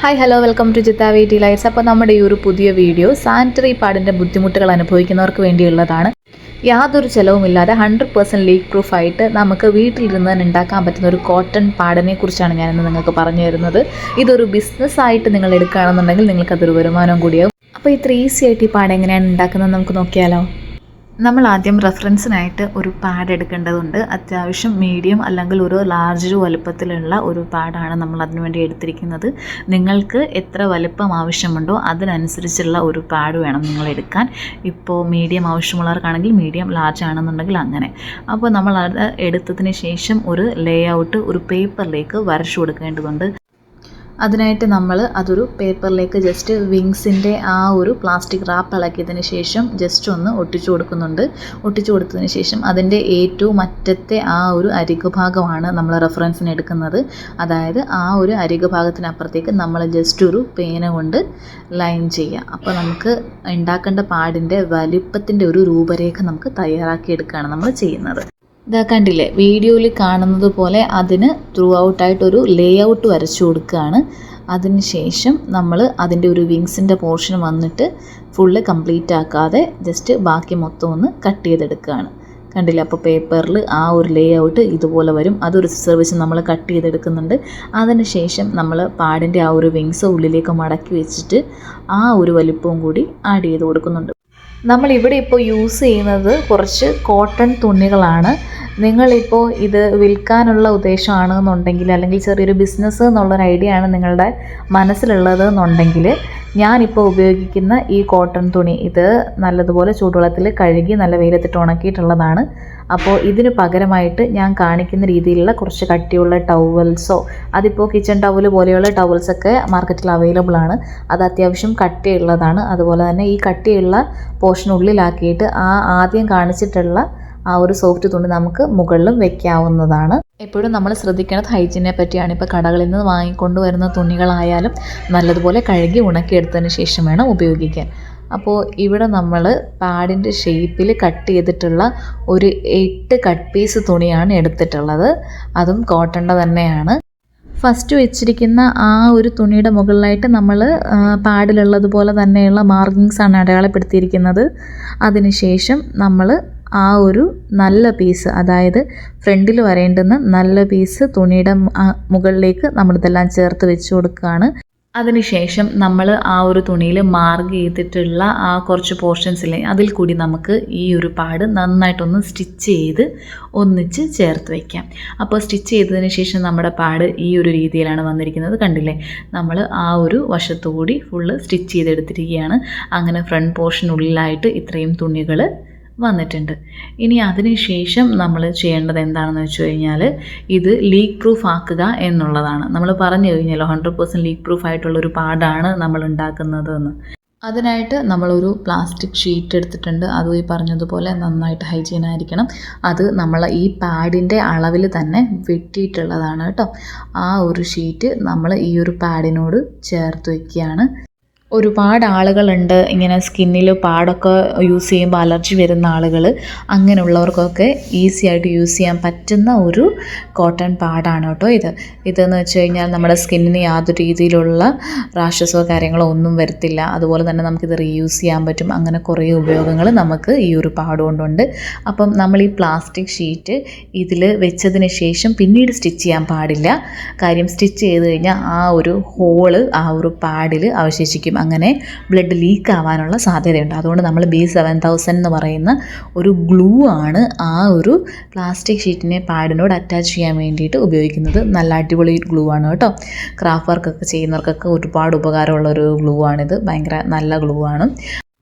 Hi hello welcome to ജിത്ത വീട്ടി lights. അപ്പോൾ നമ്മുടെ ഈ ഒരു പുതിയ വീഡിയോ സാനിറ്ററി പാഡിൻ്റെ ബുദ്ധിമുട്ടുകൾ അനുഭവിക്കുന്നവർക്ക് വേണ്ടിയുള്ളതാണ്. യാതൊരു ചിലവുമില്ലാതെ 100% ലീക്ക് പ്രൂഫായിട്ട് നമുക്ക് വീട്ടിലിരുന്ന് തന്നെ ഉണ്ടാക്കാൻ പറ്റുന്ന ഒരു കോട്ടൺ പാഡിനെ കുറിച്ചാണ് ഞാനിന്ന് നിങ്ങൾക്ക് പറഞ്ഞു തരുന്നത്. ഇതൊരു ബിസിനസ്സായിട്ട് നിങ്ങൾ എടുക്കുകയാണെന്നുണ്ടെങ്കിൽ നിങ്ങൾക്കതൊരു വരുമാനം കൂടിയാവും. അപ്പോൾ ഇത്ര ഈസി ആയിട്ട് ഈ പാഡ് എങ്ങനെയാണ് ഉണ്ടാക്കുന്നത് നമുക്ക് നോക്കിയാലോ. നമ്മൾ ആദ്യം റെഫറൻസിനായിട്ട് ഒരു പാഡ് എടുക്കേണ്ടതുണ്ട്. അത്യാവശ്യം മീഡിയം അല്ലെങ്കിൽ ഒരു ലാർജ് വലുപ്പത്തിലുള്ള ഒരു പാഡാണ് നമ്മൾ അതിനു വേണ്ടി എടുത്തിരിക്കുന്നത്. നിങ്ങൾക്ക് എത്ര വലുപ്പം ആവശ്യമുണ്ടോ അതിനനുസരിച്ചുള്ള ഒരു പാഡ് വേണം നിങ്ങൾ എടുക്കാൻ. ഇപ്പോൾ മീഡിയം ആവശ്യമുള്ളവർക്കാണെങ്കിൽ മീഡിയം, ലാർജ് ആണെന്നുണ്ടെങ്കിൽ അങ്ങനെ. അപ്പോൾ നമ്മൾ അത് എടുത്തതിന് ശേഷം ഒരു ലേ ഔട്ട് ഒരു പേപ്പറിലേക്ക് വരച്ചു കൊടുക്കേണ്ടതുണ്ട്. അതിനായിട്ട് നമ്മൾ അതൊരു പേപ്പറിലേക്ക് ജസ്റ്റ് വിങ്സിൻ്റെ ആ ഒരു പ്ലാസ്റ്റിക് റാപ്പ് ഇളക്കിയതിന് ശേഷം ജസ്റ്റ് ഒന്ന് ഒട്ടിച്ചു കൊടുക്കുന്നുണ്ട്. ഒട്ടിച്ചു കൊടുത്തതിന് ശേഷം അതിൻ്റെ ഏറ്റവും അറ്റത്തെ ആ ഒരു അരികു ഭാഗമാണ് നമ്മൾ റെഫറൻസിന് എടുക്കുന്നത്. അതായത് ആ ഒരു അരികു ഭാഗത്തിനപ്പുറത്തേക്ക് നമ്മൾ ജസ്റ്റ് ഒരു പേന കൊണ്ട് ലൈൻ ചെയ്യുക. അപ്പോൾ നമുക്ക് ഉണ്ടാക്കേണ്ട പാഡിൻ്റെ വലിപ്പത്തിൻ്റെ ഒരു രൂപരേഖ നമുക്ക് തയ്യാറാക്കിയെടുക്കുകയാണ് നമ്മൾ ചെയ്യുന്നത്. ഇതാ കണ്ടില്ലേ, വീഡിയോയിൽ കാണുന്നത് പോലെ അതിന് ത്രൂ ഔട്ടായിട്ടൊരു ലേ ഔട്ട് വരച്ചു കൊടുക്കുകയാണ്. അതിന് ശേഷം നമ്മൾ അതിൻ്റെ ഒരു വിങ്സിൻ്റെ പോർഷൻ വന്നിട്ട് ഫുള്ള് കംപ്ലീറ്റ് ആക്കാതെ ജസ്റ്റ് ബാക്കി മൊത്തം ഒന്ന് കട്ട് ചെയ്തെടുക്കുകയാണ്. കണ്ടില്ല, അപ്പോൾ പേപ്പറിൽ ആ ഒരു ലേ ഔട്ട് ഇതുപോലെ വരും. അതൊരു സിസർ വെച്ച് നമ്മൾ കട്ട് ചെയ്തെടുക്കുന്നുണ്ട്. അതിന് ശേഷം നമ്മൾ പാഡിൻ്റെ ആ ഒരു വിങ്സ് ഉള്ളിലേക്ക് മടക്കി വെച്ചിട്ട് ആ ഒരു വലിപ്പവും കൂടി ആഡ് ചെയ്ത് കൊടുക്കുന്നുണ്ട്. നമ്മളിവിടെ ഇപ്പോൾ യൂസ് ചെയ്യുന്നത് കുറച്ച് കോട്ടൺ തുണികളാണ്. നിങ്ങളിപ്പോൾ ഇത് വിൽക്കാനുള്ള ഉദ്ദേശമാണെന്നുണ്ടെങ്കിൽ അല്ലെങ്കിൽ ചെറിയൊരു ബിസിനസ് എന്നുള്ളൊരു ഐഡിയ ആണ് നിങ്ങളുടെ മനസ്സിലുള്ളത് എന്നുണ്ടെങ്കിൽ ഞാനിപ്പോൾ ഉപയോഗിക്കുന്ന ഈ കോട്ടൺ തുണി ഇത് നല്ലതുപോലെ ചൂടുവെള്ളത്തിൽ കഴുകി നല്ല വെയിലത്തിട്ട് ഉണക്കിയിട്ടുള്ളതാണ്. അപ്പോൾ ഇതിന് പകരമായിട്ട് ഞാൻ കാണിക്കുന്ന രീതിയിലുള്ള കുറച്ച് കട്ടിയുള്ള ടവൽസോ, അതിപ്പോൾ കിച്ചൺ ടവൽ പോലെയുള്ള ടവൽസൊക്കെ മാർക്കറ്റിൽ അവൈലബിൾ ആണ്. അത് അത്യാവശ്യം കട്ടിയുള്ളതാണ്. അതുപോലെ തന്നെ ഈ കട്ടിയുള്ള പോർഷൻ ഉള്ളിലാക്കിയിട്ട് ആദ്യം കാണിച്ചിട്ടുള്ള ആ ഒരു സോഫ്റ്റ് തുണി നമുക്ക് മുകളിലും വെക്കാവുന്നതാണ്. എപ്പോഴും നമ്മൾ ശ്രദ്ധിക്കേണ്ടത് ഹൈജീനെ പറ്റിയാണ്. ഇപ്പോൾ കടകളിൽ നിന്ന് വാങ്ങിക്കൊണ്ടുവരുന്ന തുണികളായാലും നല്ലതുപോലെ കഴുകി ഉണക്കിയെടുത്തതിന് ശേഷം വേണം ഉപയോഗിക്കാൻ. അപ്പോൾ ഇവിടെ നമ്മൾ പാഡിൻ്റെ ഷേപ്പിൽ കട്ട് ചെയ്തിട്ടുള്ള ഒരു 8 കട്ട് പീസ് തുണിയാണ് എടുത്തിട്ടുള്ളത്. അതും കോട്ടൻ്റെ തന്നെയാണ്. ഫസ്റ്റ് വെച്ചിരിക്കുന്ന ആ ഒരു തുണിയുടെ മുകളിലായിട്ട് നമ്മൾ പാഡിലുള്ളതുപോലെ തന്നെയുള്ള മാർക്കിങ്സാണ് അടയാളപ്പെടുത്തിയിരിക്കുന്നത്. അതിനുശേഷം നമ്മൾ ആ ഒരു നല്ല പീസ്, അതായത് ഫ്രണ്ടിൽ വരേണ്ടുന്ന നല്ല പീസ് തുണിയുടെ മുകളിലേക്ക് നമ്മളിതെല്ലാം ചേർത്ത് വെച്ച് കൊടുക്കുകയാണ്. അതിനുശേഷം നമ്മൾ ആ ഒരു തുണിയിൽ മാർക്ക് ചെയ്തിട്ടുള്ള ആ കുറച്ച് പോർഷൻസിലെ അതിൽ കൂടി നമുക്ക് ഈ ഒരു പാഡ് നന്നായിട്ടൊന്ന് സ്റ്റിച്ച് ചെയ്ത് ഒന്നിച്ച് ചേർത്ത് വയ്ക്കാം. അപ്പോൾ സ്റ്റിച്ച് ചെയ്തതിന് ശേഷം നമ്മുടെ പാഡ് ഈ ഒരു രീതിയിലാണ് വന്നിരിക്കുന്നത്. കണ്ടില്ലേ, നമ്മൾ ആ ഒരു വശത്തുകൂടി ഫുള്ള് സ്റ്റിച്ച് ചെയ്തെടുത്തിരിക്കുകയാണ്. അങ്ങനെ ഫ്രണ്ട് പോർഷനുള്ളിലായിട്ട് ഇത്രയും തുണികൾ വന്നിട്ടുണ്ട്. ഇനി അതിന് ശേഷം നമ്മൾ ചെയ്യേണ്ടത് എന്താണെന്ന് വെച്ച് കഴിഞ്ഞാൽ ഇത് ലീക്ക് പ്രൂഫ് ആക്കുക എന്നുള്ളതാണ്. നമ്മൾ പറഞ്ഞു കഴിഞ്ഞാലോ 100% ലീക്ക് പ്രൂഫ് ആയിട്ടുള്ളൊരു പാഡാണ് നമ്മൾ ഉണ്ടാക്കുന്നത് എന്ന്. അതിനായിട്ട് നമ്മളൊരു പ്ലാസ്റ്റിക് ഷീറ്റ് എടുത്തിട്ടുണ്ട്. അതും ഈ പറഞ്ഞതുപോലെ നന്നായിട്ട് ഹൈജീൻ ആയിരിക്കണം. അത് നമ്മൾ ഈ പാഡിൻ്റെ അളവിൽ തന്നെ വെട്ടിയിട്ടുള്ളതാണ് കേട്ടോ. ആ ഒരു ഷീറ്റ് നമ്മൾ ഈ ഒരു പാഡിനോട് ചേർത്ത് വയ്ക്കുകയാണ്. ഒരുപാട് ആളുകളുണ്ട് ഇങ്ങനെ സ്കിന്നിൽ പാടൊക്കെ യൂസ് ചെയ്യുമ്പോൾ അലർജി വരുന്ന ആളുകൾ. അങ്ങനെയുള്ളവർക്കൊക്കെ ഈസി ആയിട്ട് യൂസ് ചെയ്യാൻ പറ്റുന്ന ഒരു കോട്ടൺ പാഡാണ് കേട്ടോ ഇതെന്ന് വെച്ച് കഴിഞ്ഞാൽ നമ്മുടെ സ്കിന്നിന് യാതൊരു രീതിയിലുള്ള റാഷസോ കാര്യങ്ങളോ ഒന്നും വരത്തില്ല. അതുപോലെ തന്നെ നമുക്കിത് റീയൂസ് ചെയ്യാൻ പറ്റും. അങ്ങനെ കുറേ ഉപയോഗങ്ങൾ നമുക്ക് ഈ ഒരു പാഡ് കൊണ്ടുണ്ട്. അപ്പം നമ്മൾ ഈ പ്ലാസ്റ്റിക് ഷീറ്റ് ഇതിൽ വെച്ചതിന് ശേഷം പിന്നീട് സ്റ്റിച്ച് ചെയ്യാൻ പാടില്ല. കാര്യം സ്റ്റിച്ച് ചെയ്ത് കഴിഞ്ഞാൽ ആ ഒരു ഹോള് ആ ഒരു പാഡിൽ അവശേഷിക്കും. അങ്ങനെ ബ്ലഡ് ലീക്ക് ആവാനുള്ള സാധ്യതയുണ്ട്. അതുകൊണ്ട് നമ്മൾ B7000 എന്ന് പറയുന്ന ഒരു ഗ്ലൂ ആണ് ആ ഒരു പ്ലാസ്റ്റിക് ഷീറ്റിനെ പാഡിനോട് അറ്റാച്ച് ചെയ്യാൻ വേണ്ടിയിട്ട് ഉപയോഗിക്കുന്നത്. നല്ല അടിപൊളി ഗ്ലൂ ആണ് കേട്ടോ. ക്രാഫ്റ്റ് വർക്കൊക്കെ ചെയ്യുന്നവർക്കൊക്കെ ഒരുപാട് ഉപകാരമുള്ളൊരു ഗ്ലൂ ആണിത്. ഭയങ്കര നല്ല ഗ്ലൂ ആണ്.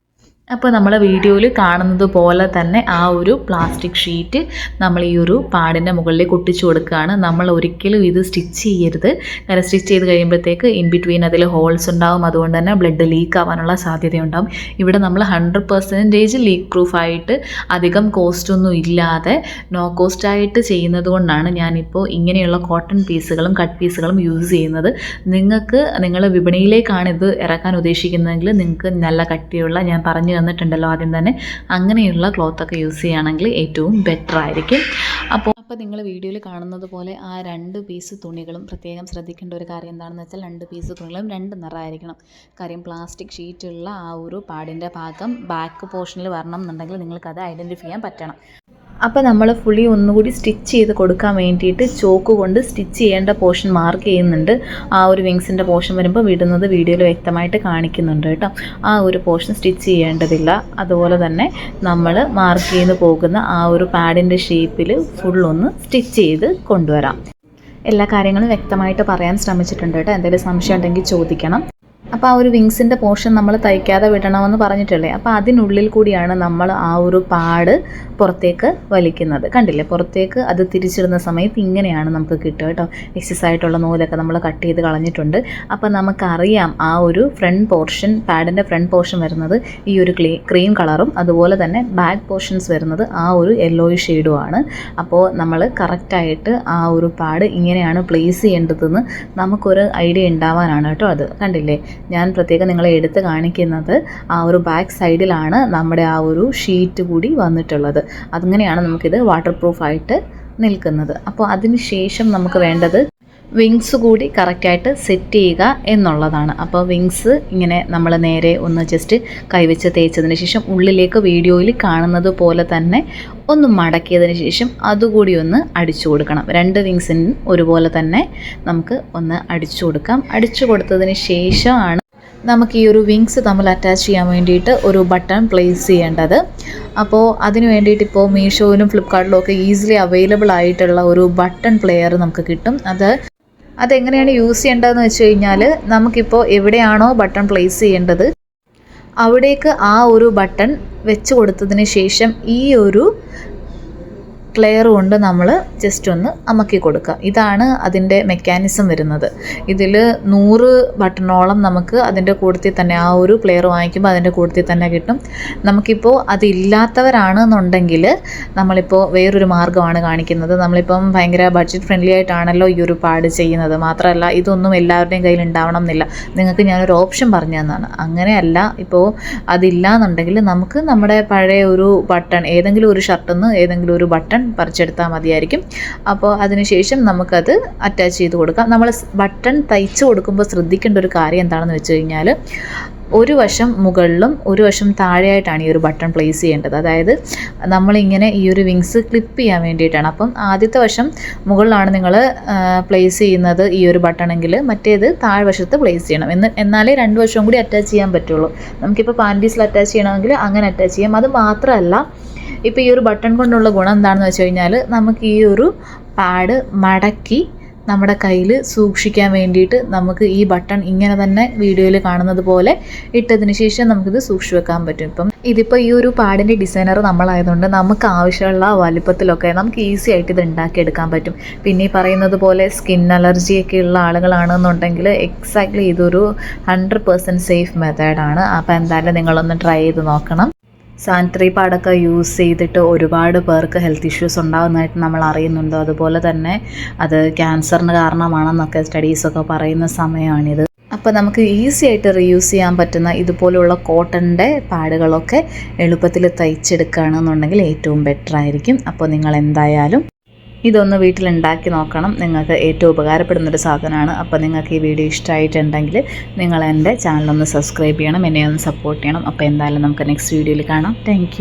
അപ്പോൾ നമ്മൾ വീഡിയോയിൽ കാണുന്നത് പോലെ തന്നെ ആ ഒരു പ്ലാസ്റ്റിക് ഷീറ്റ് നമ്മൾ ഈ ഒരു പാഡിൻ്റെ മുകളിലേക്ക് ഒട്ടിച്ചു കൊടുക്കുകയാണ്. നമ്മൾ ഒരിക്കലും ഇത് സ്റ്റിച്ച് ചെയ്യരുത്. കാരണം സ്റ്റിച്ച് ചെയ്ത് കഴിയുമ്പോഴത്തേക്ക് ഇൻ ബിറ്റ്വീൻ അതിൽ ഹോൾസ് ഉണ്ടാവും. അതുകൊണ്ട് തന്നെ ബ്ലഡ് ലീക്ക് ആവാനുള്ള സാധ്യതയുണ്ടാവും. ഇവിടെ നമ്മൾ 100% ലീക്ക് പ്രൂഫായിട്ട് അധികം കോസ്റ്റൊന്നും ഇല്ലാതെ നോ കോസ്റ്റായിട്ട് ചെയ്യുന്നത് കൊണ്ടാണ് ഞാനിപ്പോൾ ഇങ്ങനെയുള്ള കോട്ടൺ പീസുകളും കട്ട് പീസുകളും യൂസ് ചെയ്യുന്നത്. നിങ്ങൾ വിപണിയിലേക്കാണ് ഇത് ഇറക്കാൻ ഉദ്ദേശിക്കുന്നതെങ്കിൽ നിങ്ങൾക്ക് നല്ല കട്ടിയുള്ള ഞാൻ പറഞ്ഞു തന്നിട്ടുണ്ടല്ലോ ആദ്യം തന്നെ, അങ്ങനെയുള്ള ക്ലോത്തൊക്കെ യൂസ് ചെയ്യുകയാണെങ്കിൽ ഏറ്റവും ബെറ്റർ ആയിരിക്കും. അപ്പോൾ നിങ്ങൾ വീഡിയോയിൽ കാണുന്നത് പോലെ ആ 2 പീസ് തുണികളും പ്രത്യേകം ശ്രദ്ധിക്കേണ്ട ഒരു കാര്യം എന്താണെന്ന് വെച്ചാൽ 2 പീസ് തുണികളും 2 നിറമായിരിക്കണം. കാര്യം പ്ലാസ്റ്റിക് ഷീറ്റുള്ള ആ ഒരു പാഡിൻ്റെ ഭാഗം ബാക്ക് പോർഷനിൽ വരണം എന്നുണ്ടെങ്കിൽ നിങ്ങൾക്കത് ഐഡൻറ്റിഫൈ ചെയ്യാൻ പറ്റണം. അപ്പോൾ നമ്മൾ ഫുള്ളി ഒന്നുകൂടി സ്റ്റിച്ച് ചെയ്ത് കൊടുക്കാൻ വേണ്ടിയിട്ട് ചോക്ക് കൊണ്ട് സ്റ്റിച്ച് ചെയ്യേണ്ട പോർഷൻ മാർക്ക് ചെയ്യുന്നുണ്ട്. ആ ഒരു വിങ്സിൻ്റെ പോർഷൻ വരുമ്പോൾ വിടുന്നത് വീഡിയോയിൽ വ്യക്തമായിട്ട് കാണിക്കുന്നുണ്ട് കേട്ടോ. ആ ഒരു പോർഷൻ സ്റ്റിച്ച് ചെയ്യേണ്ടതില്ല. അതുപോലെ തന്നെ നമ്മൾ മാർക്ക് ചെയ്ത് പോകുന്ന ആ ഒരു പാഡിൻ്റെ ഷേപ്പിൽ ഫുള്ളൊന്ന് സ്റ്റിച്ച് ചെയ്ത് കൊണ്ടുവരാം. എല്ലാ കാര്യങ്ങളും വ്യക്തമായിട്ട് പറയാൻ ശ്രമിച്ചിട്ടുണ്ട് കേട്ടോ. എന്തെങ്കിലും സംശയം ഉണ്ടെങ്കിൽ ചോദിക്കണം. അപ്പോൾ ആ ഒരു വിങ്സിൻ്റെ പോർഷൻ നമ്മൾ തയ്ക്കാതെ വിടണമെന്ന് പറഞ്ഞിട്ടില്ലേ, അപ്പോൾ അതിനുള്ളിൽ കൂടിയാണ് നമ്മൾ ആ ഒരു പാഡ് പുറത്തേക്ക് വലിക്കുന്നത്. കണ്ടില്ലേ, പുറത്തേക്ക് അത് തിരിച്ചിടുന്ന സമയത്ത് ഇങ്ങനെയാണ് നമുക്ക് കിട്ടുക കേട്ടോ. എക്സസ് ആയിട്ടുള്ള നൂലൊക്കെ നമ്മൾ കട്ട് ചെയ്ത് കളഞ്ഞിട്ടുണ്ട്. അപ്പോൾ നമുക്കറിയാം ആ ഒരു ഫ്രണ്ട് പോർഷൻ, പാഡിൻ്റെ ഫ്രണ്ട് പോർഷൻ വരുന്നത് ഈ ഒരു ക്രീം കളറും അതുപോലെ തന്നെ ബാക്ക് പോർഷൻസ് വരുന്നത് ആ ഒരു യെല്ലോയിഷ് ഷെയ്ഡുമാണ്. അപ്പോൾ നമ്മൾ കറക്റ്റായിട്ട് ആ ഒരു പാഡ് ഇങ്ങനെയാണ് പ്ലേസ് ചെയ്യേണ്ടതെന്ന് നമുക്കൊരു ഐഡിയ ഉണ്ടാവാനാണ് കേട്ടോ. അത് കണ്ടില്ലേ, ഞാൻ പ്രത്യേകം നിങ്ങളെ എടുത്ത് കാണിക്കുന്നത് ആ ഒരു ബാക്ക് സൈഡിലാണ് നമ്മുടെ ആ ഒരു ഷീറ്റ് കൂടി വന്നിട്ടുള്ളത്. അങ്ങനെയാണ് നമുക്കിത് വാട്ടർ പ്രൂഫായിട്ട് നിൽക്കുന്നത്. അപ്പോൾ അതിന് ശേഷം നമുക്ക് വേണ്ടത് വിങ്സ് കൂടി കറക്റ്റായിട്ട് സെറ്റ് ചെയ്യുക എന്നുള്ളതാണ്. അപ്പോൾ വിങ്സ് ഇങ്ങനെ നമ്മൾ നേരെ ഒന്ന് ജസ്റ്റ് കൈവച്ച് തേച്ചതിന് ശേഷം ഉള്ളിലേക്ക് വീഡിയോയിൽ കാണുന്നത് പോലെ തന്നെ ഒന്ന് മടക്കിയതിന് ശേഷം അതുകൂടി ഒന്ന് അടിച്ചു കൊടുക്കണം. 2 വിങ്സിനും ഒരുപോലെ തന്നെ നമുക്ക് ഒന്ന് അടിച്ചു കൊടുക്കാം. അടിച്ചു കൊടുത്തതിന് ശേഷമാണ് നമുക്ക് ഈ ഒരു വിങ്സ് തമ്മിൽ അറ്റാച്ച് ചെയ്യാൻ വേണ്ടിയിട്ട് ഒരു ബട്ടൺ പ്ലേസ് ചെയ്യേണ്ടത്. അപ്പോൾ അതിന് വേണ്ടിയിട്ട് ഇപ്പോൾ മീഷോയിലും ഫ്ലിപ്കാർട്ടിലും ഒക്കെ ഈസിലി അവൈലബിൾ ആയിട്ടുള്ള ഒരു ബട്ടൺ പ്ലെയർ നമുക്ക് കിട്ടും. അതെങ്ങനെയാണ് യൂസ് ചെയ്യേണ്ടതെന്ന് വെച്ച് കഴിഞ്ഞാൽ, നമുക്കിപ്പോൾ എവിടെയാണോ ബട്ടൺ പ്ലേസ് ചെയ്യേണ്ടത് അവിടേക്ക് ആ ഒരു ബട്ടൺ വെച്ച് കൊടുത്തതിന് ശേഷം ഈ ഒരു പ്ലെയർ കൊണ്ട് നമ്മൾ ജസ്റ്റ് ഒന്ന് അമക്കി കൊടുക്കുക. ഇതാണ് അതിൻ്റെ മെക്കാനിസം വരുന്നത്. ഇതിൽ 100 ബട്ടണോളം നമുക്ക് അതിൻ്റെ കൂട്ടത്തിൽ തന്നെ, ആ ഒരു പ്ലെയർ വാങ്ങിക്കുമ്പോൾ അതിൻ്റെ കൂട്ടത്തിൽ തന്നെ കിട്ടും. നമുക്കിപ്പോൾ അതില്ലാത്തവരാണെന്നുണ്ടെങ്കിൽ നമ്മളിപ്പോൾ വേറൊരു മാർഗ്ഗമാണ് കാണിക്കുന്നത്. നമ്മളിപ്പം ഭയങ്കര ബഡ്ജറ്റ് ഫ്രണ്ട്ലി ആയിട്ടാണല്ലോ ഈ ഒരു പാഡ് ചെയ്യുന്നത്. മാത്രമല്ല ഇതൊന്നും എല്ലാവരുടെയും കയ്യിൽ ഉണ്ടാവണം എന്നില്ല. നിങ്ങൾക്ക് ഞാനൊരു ഓപ്ഷൻ പറഞ്ഞു തന്നതാണ്. അങ്ങനെയല്ല, ഇപ്പോൾ അതില്ല എന്നുണ്ടെങ്കിൽ നമുക്ക് നമ്മുടെ പഴയ ഒരു ബട്ടൺ, ഏതെങ്കിലും ഒരു ഷർട്ടിൽ നിന്ന് ഏതെങ്കിലും ഒരു ബട്ടൺ പറിച്ചെടുത്താൽ മതിയായിരിക്കും. അപ്പോൾ അതിനുശേഷം നമുക്കത് അറ്റാച്ച് ചെയ്ത് കൊടുക്കാം. നമ്മൾ ബട്ടൺ തയ്ച്ച് കൊടുക്കുമ്പോൾ ശ്രദ്ധിക്കേണ്ട ഒരു കാര്യം എന്താണെന്ന് വെച്ച് കഴിഞ്ഞാൽ, ഒരു വശം മുകളിലും ഒരു വശം താഴെയായിട്ടാണ് ഈ ഒരു ബട്ടൺ പ്ലേസ് ചെയ്യേണ്ടത്. അതായത് നമ്മളിങ്ങനെ ഈ ഒരു വിങ്സ് ക്ലിപ്പ് ചെയ്യാൻ വേണ്ടിയിട്ടാണ്. അപ്പം ആദ്യത്തെ വശം മുകളിലാണ് നിങ്ങൾ പ്ലേസ് ചെയ്യുന്നത് ഈ ഒരു ബട്ടണെങ്കിൽ, മറ്റേത് താഴ്വശത്ത് പ്ലേസ് ചെയ്യണം. എന്നാലേ 2 വശവും കൂടി അറ്റാച്ച് ചെയ്യാൻ പറ്റുള്ളൂ. നമുക്കിപ്പോൾ പാൻറ്റീസിൽ അറ്റാച്ച് ചെയ്യണമെങ്കിൽ അങ്ങനെ അറ്റാച്ച് ചെയ്യാം. അത് മാത്രമല്ല, ഇപ്പോൾ ഈ ഒരു ബട്ടൺ കൊണ്ടുള്ള ഗുണം എന്താണെന്ന് വെച്ച് കഴിഞ്ഞാൽ, നമുക്ക് ഈ ഒരു പാഡ് മടക്കി നമ്മുടെ കയ്യിൽ സൂക്ഷിക്കാൻ വേണ്ടിയിട്ട് നമുക്ക് ഈ ബട്ടൺ ഇങ്ങനെ തന്നെ വീഡിയോയിൽ കാണുന്നത് പോലെ ഇട്ടതിന് ശേഷം നമുക്കിത് സൂക്ഷിച്ച് വെക്കാൻ പറ്റും. ഇതിപ്പോൾ ഈ ഒരു പാഡിൻ്റെ ഡിസൈനർ നമ്മളായതുകൊണ്ട് നമുക്ക് ആവശ്യമുള്ള വലുപ്പത്തിലൊക്കെ നമുക്ക് ഈസി ആയിട്ട് ഇത് ഉണ്ടാക്കിയെടുക്കാൻ പറ്റും. പിന്നെ ഈ പറയുന്നത് പോലെ സ്കിൻ അലർജിയൊക്കെ ഉള്ള ആളുകളാണെന്നുണ്ടെങ്കിൽ എക്സാക്ട്ലി ഇതൊരു 100% സേഫ് മെത്തേഡാണ്. അപ്പോൾ എന്തായാലും നിങ്ങളൊന്ന് ട്രൈ ചെയ്ത് നോക്കണം. സാനിറ്ററി പാഡൊക്കെ യൂസ് ചെയ്തിട്ട് ഒരുപാട് പേർക്ക് ഹെൽത്ത് ഇഷ്യൂസ് ഉണ്ടാകുന്നതായിട്ട് നമ്മൾ അറിയുന്നുണ്ട്. അതുപോലെ തന്നെ അത് ക്യാൻസറിന് കാരണമാണെന്നൊക്കെ സ്റ്റഡീസൊക്കെ പറയുന്ന സമയമാണിത്. അപ്പോൾ നമുക്ക് ഈസി ആയിട്ട് റീയൂസ് ചെയ്യാൻ പറ്റുന്ന ഇതുപോലുള്ള കോട്ടൻ്റെ പാഡുകളൊക്കെ എളുപ്പത്തിൽ തയ്ച്ചെടുക്കുകയാണെന്നുണ്ടെങ്കിൽ ഏറ്റവും ബെറ്റർ ആയിരിക്കും. അപ്പോൾ നിങ്ങൾ എന്തായാലും ഇതൊന്ന് വീട്ടിലുണ്ടാക്കി നോക്കണം. നിങ്ങൾക്ക് ഏറ്റവും ഉപകാരപ്പെടുന്നൊരു സാധനമാണ്. അപ്പോൾ നിങ്ങൾക്ക് ഈ വീഡിയോ ഇഷ്ടമായിട്ടുണ്ടെങ്കിൽ നിങ്ങൾ എൻ്റെ ചാനലൊന്ന് സബ്സ്ക്രൈബ് ചെയ്യണം, എന്നെ ഒന്ന് സപ്പോർട്ട് ചെയ്യണം. അപ്പോൾ എന്തായാലും നമുക്ക് നെക്സ്റ്റ് വീഡിയോയിൽ കാണാം. താങ്ക്